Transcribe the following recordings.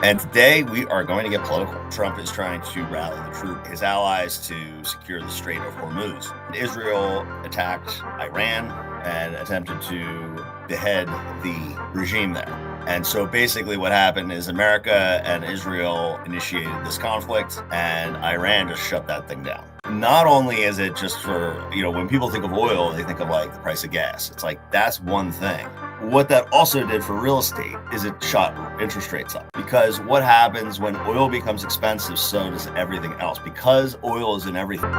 And today we are going to get political. Trump is trying to rally his allies to secure the Strait of Hormuz. Israel attacked Iran and attempted to behead the regime there. And so basically what happened is America and Israel initiated this conflict and Iran just shut that thing down. Not only is it just for, when people think of oil, they think of like the price of gas. It's like, that's one thing. What that also did for real estate is it shot interest rates up, because what happens when oil becomes expensive, so does everything else, because oil is in everything.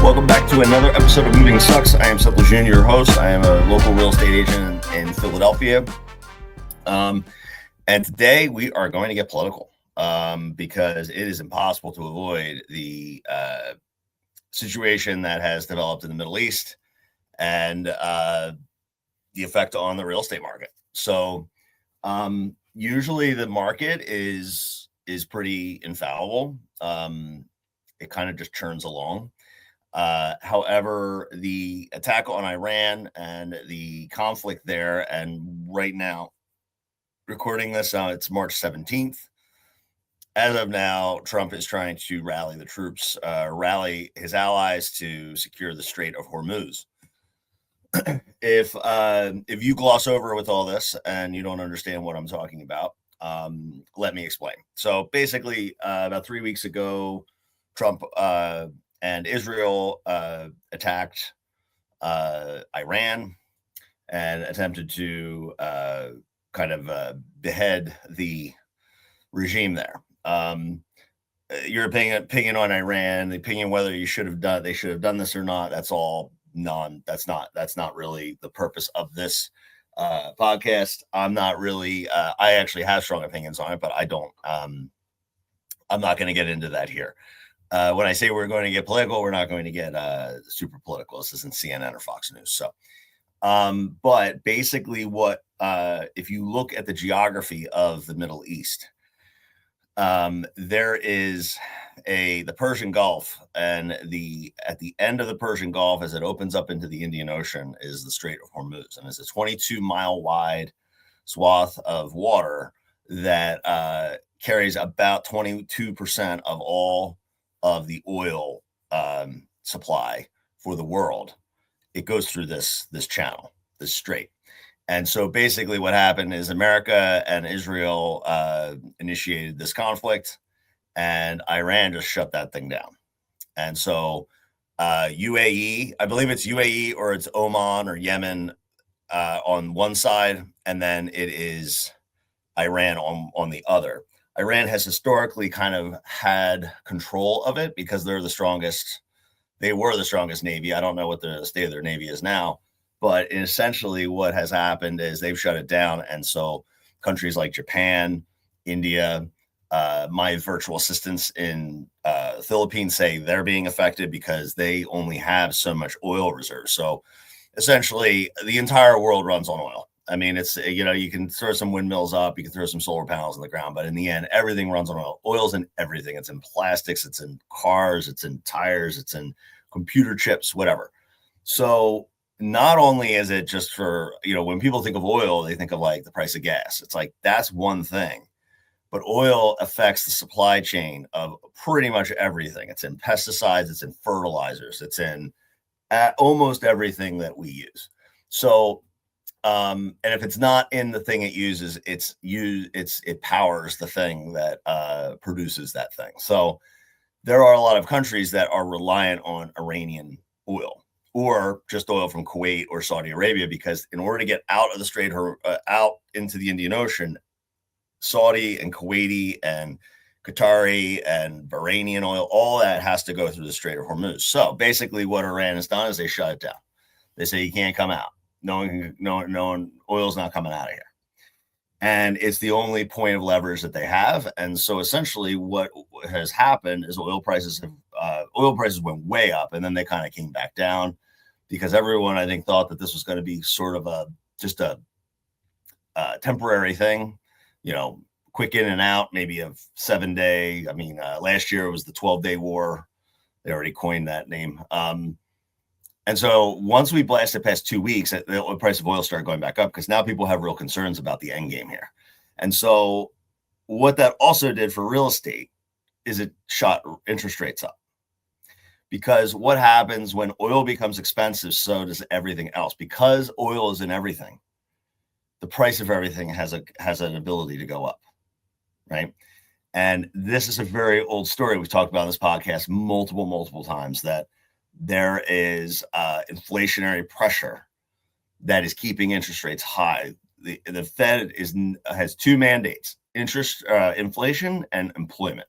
Welcome back to another episode of Moving Sucks. I am Seth, your host. I am a local real estate agent in Philadelphia. And today we are going to get political. Because it is impossible to avoid the situation that has developed in the Middle East and the effect on the real estate market. So usually the market is pretty infallible. It kind of just churns along. However, the attack on Iran and the conflict there, and right now, recording this, it's March 17th. As of now, Trump is trying to rally the troops, rally his allies to secure the Strait of Hormuz. If you gloss over with all this and you don't understand what I'm talking about, let me explain. So basically, about 3 weeks ago, Trump and Israel attacked Iran and attempted to behead the regime there. Your opinion on Iran, the opinion whether they should have done this or not, that's all that's not really the purpose of this podcast. I'm not really I actually have strong opinions on it, but I don't I'm not going to get into that here. When I say we're going to get political, we're not going to get super political. This isn't CNN or Fox News. So but basically what if you look at the geography of the Middle East, there is the Persian Gulf, and at the end of the Persian Gulf, as it opens up into the Indian Ocean, is the Strait of Hormuz, and it's a 22-mile wide swath of water that carries about 22% of all of the oil supply for the world. It goes through this channel, this strait. And so basically what happened is America and Israel initiated this conflict and Iran just shut that thing down. And so UAE, I believe it's UAE or it's Oman or Yemen on one side, and then it is Iran on the other. Iran has historically kind of had control of it because they were the strongest Navy. I don't know what the state of their Navy is now. But essentially what has happened is they've shut it down. And so countries like Japan, India, my virtual assistants in the Philippines say they're being affected because they only have so much oil reserves. So essentially the entire world runs on oil. I mean, it's, you can throw some windmills up, you can throw some solar panels in the ground, but in the end, everything runs on oil. Oil's in everything. It's in plastics, it's in cars, it's in tires, it's in computer chips, whatever. So not only is it just for, when people think of oil, they think of like the price of gas. It's like, that's one thing. But oil affects the supply chain of pretty much everything. It's in pesticides, it's in fertilizers, it's in almost everything that we use. So, and if it's not in the thing it uses, it powers the thing that produces that thing. So there are a lot of countries that are reliant on Iranian oil, or just oil from Kuwait or Saudi Arabia, because in order to get out of the Strait, out into the Indian Ocean, Saudi and Kuwaiti and Qatari and Bahrainian oil, all that has to go through the Strait of Hormuz. So basically what Iran has done is they shut it down. They say you can't come out. No one, oil's not coming out of here. And it's the only point of leverage that they have. And so essentially what has happened is oil prices went way up, and then they kind of came back down because everyone, I think, thought that this was going to be sort of just a temporary thing, quick in and out, maybe a 7-day. I mean, last year it was the 12-day war. They already coined that name. And so once we blasted past 2 weeks, the price of oil started going back up because now people have real concerns about the end game here. And so what that also did for real estate is it shot interest rates up. Because what happens when oil becomes expensive, so does everything else. Because oil is in everything, the price of everything has an ability to go up, right? And this is a very old story. We've talked about on this podcast multiple times that there is inflationary pressure that is keeping interest rates high. The Fed has two mandates: inflation and employment.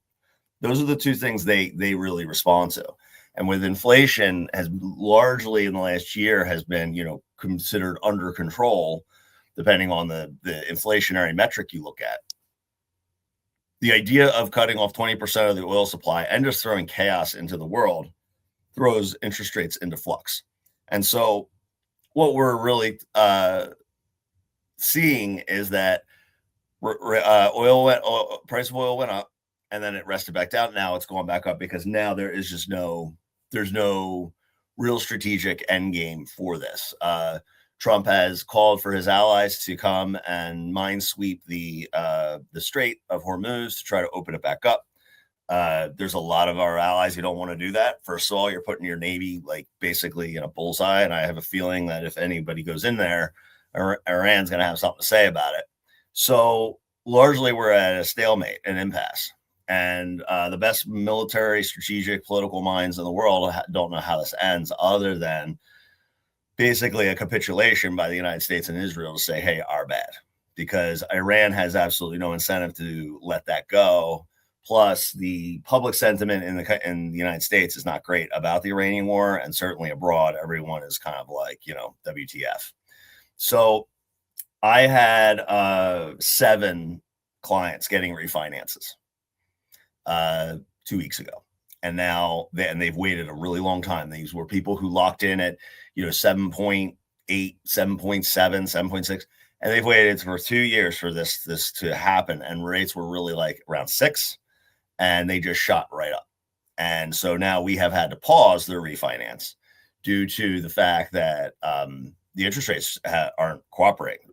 Those are the two things they really respond to. And with inflation has largely in the last year has been, considered under control, depending on the inflationary metric you look at. The idea of cutting off 20% of the oil supply and just throwing chaos into the world throws interest rates into flux. And so what we're really seeing is that price of oil went up and then it rested back down. Now it's going back up because now there's no real strategic end game for this. Trump has called for his allies to come and minesweep the Strait of Hormuz to try to open it back up. There's a lot of our allies who don't want to do that. First of all, you're putting your Navy basically in a bullseye, and I have a feeling that if anybody goes in there, Iran's going to have something to say about it. So largely, we're at a stalemate, an impasse. And the best military, strategic, political minds in the world don't know how this ends, other than basically a capitulation by the United States and Israel to say, hey, our bad, because Iran has absolutely no incentive to let that go. Plus, the public sentiment in the United States is not great about the Iranian war, and certainly abroad, everyone is kind of like, WTF. So I had 7 clients getting refinances 2 weeks ago. And now they've waited a really long time. These were people who locked in at 7.8, 7.7, 7.6, and they've waited for 2 years for this to happen. And rates were really like around 6, and they just shot right up. And so now we have had to pause their refinance due to the fact that the interest rates aren't cooperating.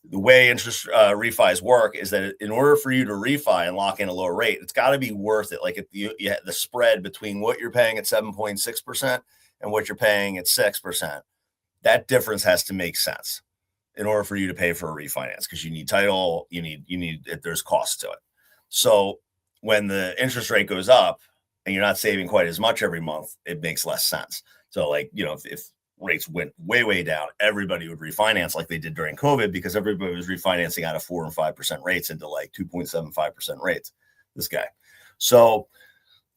The way interest refis work is that in order for you to refi and lock in a lower rate, it's got to be worth it. Like if you the spread between what you're paying at 7.6% and what you're paying at 6%, that difference has to make sense in order for you to pay for a refinance, because you need title, you need there's costs to it. So when the interest rate goes up and you're not saving quite as much every month, it makes less sense. So if rates went way down, everybody would refinance like they did during COVID, because everybody was refinancing out of 4 and 5% rates into like 2.75% rates. This guy. So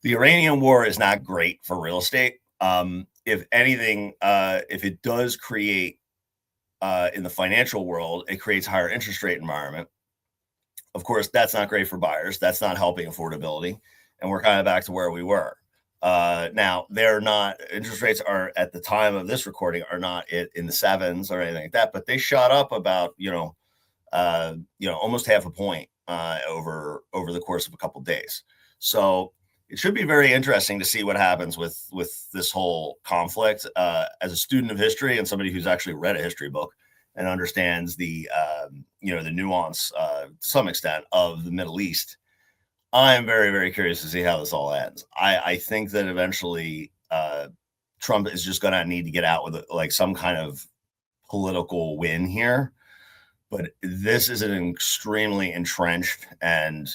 the Iranian war is not great for real estate. If anything, if it does create in the financial world, it creates higher interest rate environment. Of course, that's not great for buyers. That's not helping affordability. And we're kind of back to where we were. Now they're not, interest rates are at the time of this recording are not in the 7s or anything like that, but they shot up about, almost half a point over the course of a couple of days. So it should be very interesting to see what happens with this whole conflict. As a student of history and somebody who's actually read a history book and understands the nuance to some extent of the Middle East, I'm very, very curious to see how this all ends. I think that eventually Trump is just going to need to get out with some kind of political win here. But this is an extremely entrenched and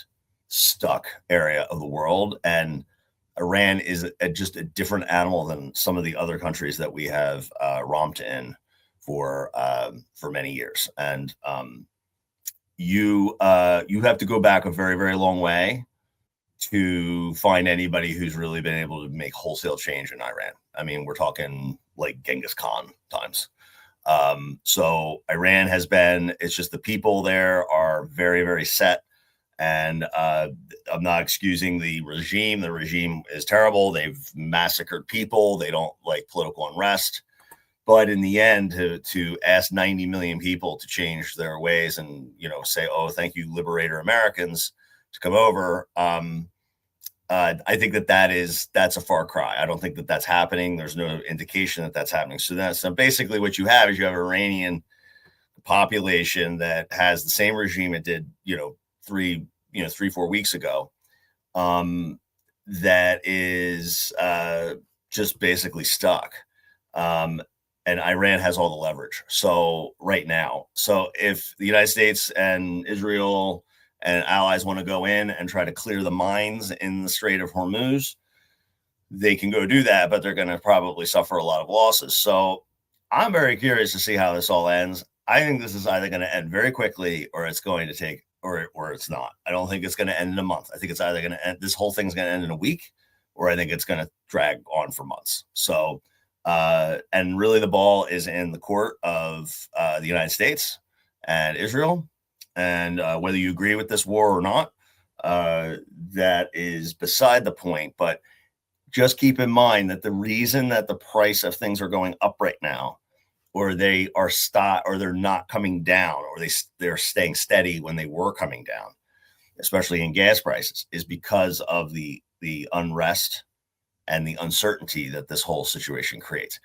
stuck area of the world. And Iran is just a different animal than some of the other countries that we have romped in for many years. And you have to go back a very, very long way to find anybody who's really been able to make wholesale change in Iran. I mean, we're talking like Genghis Khan times. So Iran it's just the people there are very, very set. And I'm not excusing the regime. The regime is terrible. They've massacred people. They don't like political unrest. But in the end, to ask 90 million people to change their ways and, say, oh, thank you, liberator Americans, to come over, I think that's a far cry. I don't think that that's happening. There's no indication that that's happening. So basically what you have is you have Iranian population that has the same regime it did, 3-4 weeks ago, that is just basically stuck. And Iran has all the leverage. So right now, if the United States and Israel and allies want to go in and try to clear the mines in the Strait of Hormuz, they can go do that, but they're going to probably suffer a lot of losses. So I'm very curious to see how this all ends. I think this is either going to end very quickly, or it's going to take, or it's not. I don't think it's going to end in a month. I think it's either going to end, this whole thing's going to end in a week, or I think it's going to drag on for months. So, and really the ball is in the court of the United States and Israel. And whether you agree with this war or not, that is beside the point. But just keep in mind that the reason that the price of things are going up right now, or they are or they're not coming down, or they're staying steady when they were coming down, especially in gas prices, is because of the unrest and the uncertainty that this whole situation creates.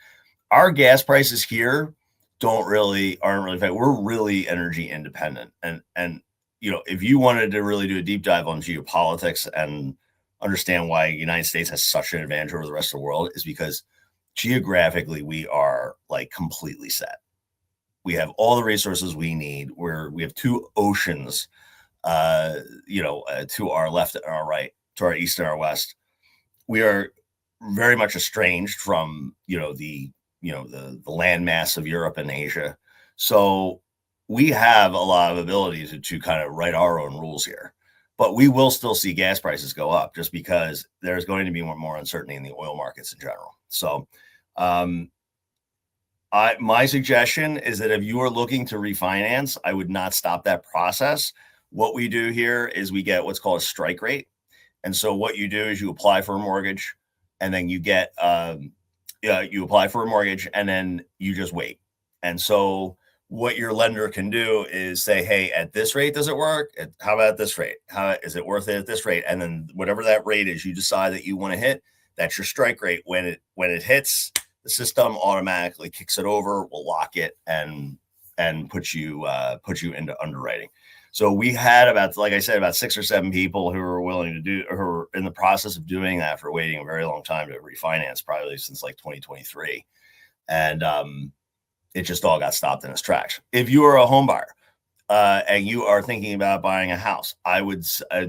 Our gas prices here aren't really we're really energy independent, and if you wanted to really do a deep dive on geopolitics and understand why the United States has such an advantage over the rest of the world, is because geographically we are like completely set. We have all the resources we need. We have two oceans, to our left and our right, to our east and our west. We are very much estranged from the landmass of Europe and Asia. So we have a lot of ability to kind of write our own rules here. But we will still see gas prices go up, just because there's going to be more uncertainty in the oil markets in general. So my suggestion is that if you are looking to refinance, I would not stop that process. What we do here is we get what's called a strike rate. And so what you do is you apply for a mortgage, and then you apply for a mortgage, and then you just wait. And so what your lender can do is say, hey, at this rate, does it work? How about this rate? How is it worth it at this rate? And then whatever that rate is, you decide that you want to hit, that's your strike rate. When it hits, the system automatically kicks it over, will lock it, and put you into underwriting. So we had about 6 or 7 people who were who were in the process of doing that after waiting a very long time to refinance, probably since like 2023. And it just all got stopped in its tracks. If you are a home buyer and you are thinking about buying a house,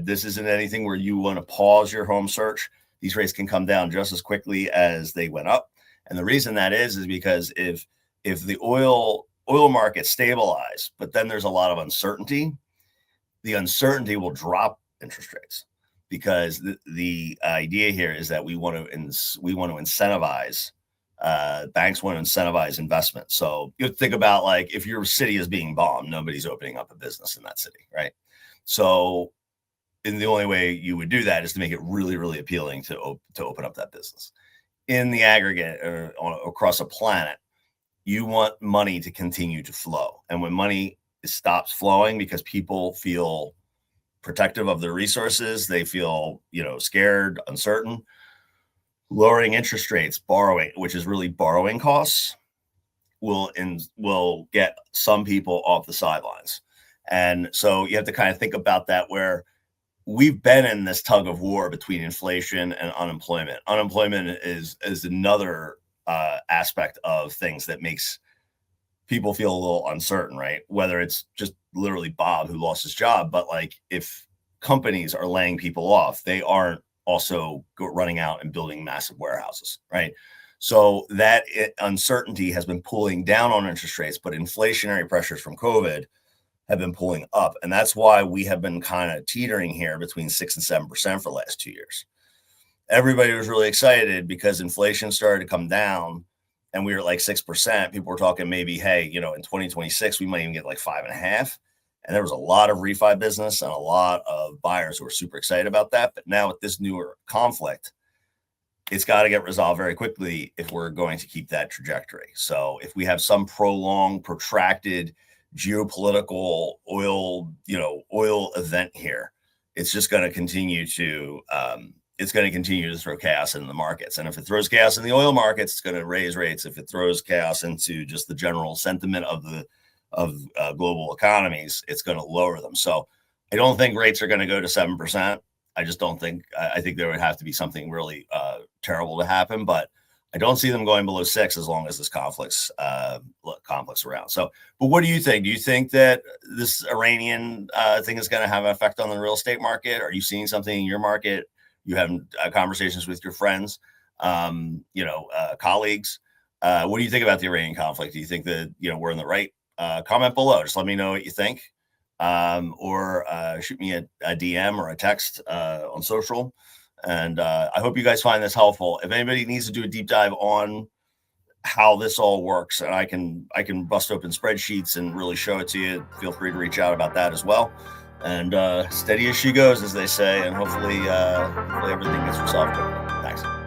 this isn't anything where you want to pause your home search. These rates can come down just as quickly as they went up. And the reason that is because if the oil market stabilize, but then there's a lot of uncertainty, the uncertainty will drop interest rates, because the idea here is that we want to incentivize. Banks want to incentivize investment. So you think about, like, if your city is being bombed, nobody's opening up a business in that city, right? So, and the only way you would do that is to make it really, really appealing to open up that business. In the aggregate, or across a planet, you want money to continue to flow. And when money stops flowing because people feel protective of their resources, they feel scared, uncertain, lowering interest rates, borrowing, which is really borrowing costs, will get some people off the sidelines. And so you have to kind of think about that, where we've been in this tug of war between inflation and unemployment. Unemployment is another aspect of things that makes people feel a little uncertain, right? Whether it's just literally Bob who lost his job, but like if companies are laying people off, they aren't also running out and building massive warehouses, right? So that uncertainty has been pulling down on interest rates, but inflationary pressures from COVID have been pulling up. And that's why we have been kind of teetering here between 6 and 7% for the last 2 years. Everybody was really excited because inflation started to come down and we were at like 6%. People were talking maybe, hey, in 2026, we might even get like 5.5%. And there was a lot of refi business and a lot of buyers who were super excited about that. But now with this newer conflict, it's got to get resolved very quickly if we're going to keep that trajectory. So if we have some prolonged, protracted geopolitical oil event here, it's just going to continue to it's going to continue to throw chaos in the markets. And if it throws chaos in the oil markets, it's going to raise rates. If it throws chaos into just the general sentiment of global economies, it's going to lower them. So I don't think rates are going to go to 7%. I just don't think. I think there would have to be something really terrible to happen, but I don't see them going below 6 as long as this conflict's around. So, but what do you think? Do you think that this Iranian thing is going to have an effect on the real estate market? Are you seeing something in your market? You having conversations with your friends, colleagues? What do you think about the Iranian conflict? Do you think that we're in the right? Comment below. Just let me know what you think, or shoot me a DM or a text on social. And I hope you guys find this helpful. If anybody needs to do a deep dive on how this all works, and I can bust open spreadsheets and really show it to you, feel free to reach out about that as well. And steady as she goes, as they say, and hopefully everything gets resolved quickly. Thanks.